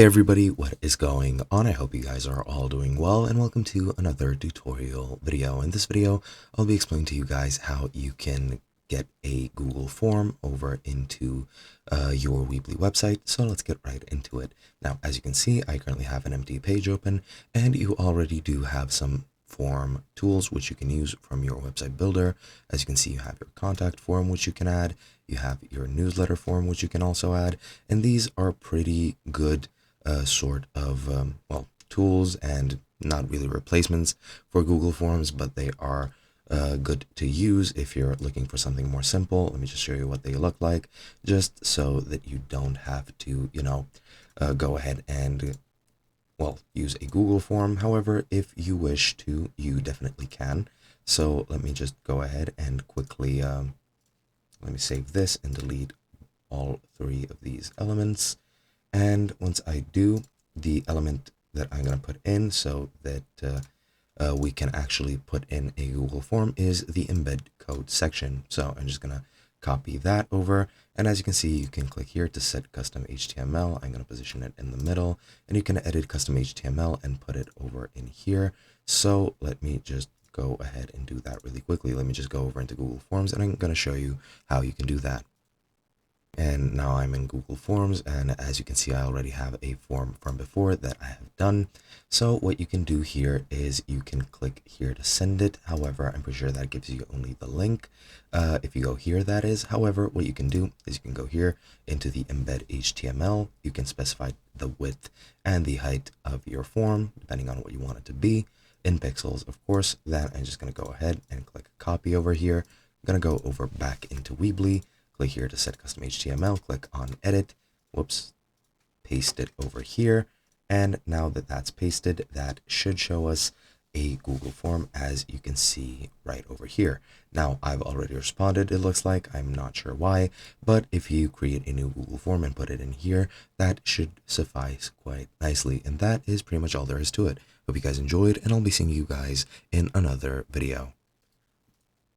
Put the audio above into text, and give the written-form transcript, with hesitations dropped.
Hey everybody, what is going on? I hope you guys are all doing well, and welcome to another tutorial video. In this video, I'll be explaining to you guys how you can get a Google form over into your Weebly website. So let's get right into it. Now, as you can see, I currently have an empty page open, and you already do have some form tools which you can use from your website builder. As you can see, you have your contact form which you can add, you have your newsletter form which you can also add, and these are pretty good sort of tools and not really replacements for Google Forms, but they are good to use if you're looking for something more simple. Let me just show you what they look like, just so that you don't have to, go ahead and use a Google form. However, if you wish to, you definitely can. So let me just go ahead and quickly let me save this and delete all three of these elements. And once I do, the element that I'm going to put in so that we can actually put in a Google form is the embed code section. So I'm just going to copy that over. And as you can see, you can click here to set custom HTML. I'm going to position it in the middle, and you can edit custom HTML and put it over in here. So let me just go ahead and do that really quickly. Let me just go over into Google Forms, and I'm going to show you how you can do that. And now I'm in Google Forms, and as you can see, I already have a form from before that I have done. So what you can do here is you can click here to send it. However, I'm pretty sure that gives you only the link. If you go here, that is. However, what you can do is you can go here into the embed HTML. You can specify the width and the height of your form, depending on what you want it to be, in pixels, of course. Then I'm just going to go ahead and click copy over here. I'm going to go over back into Weebly. Click here to set custom HTML, click on edit, paste it over here. And now that that's pasted, that should show us a Google form, as you can see right over here. Now, I've already responded, it looks like. I'm not sure why, but if you create a new Google form and put it in here, that should suffice quite nicely. And that is pretty much all there is to it. Hope you guys enjoyed, and I'll be seeing you guys in another video.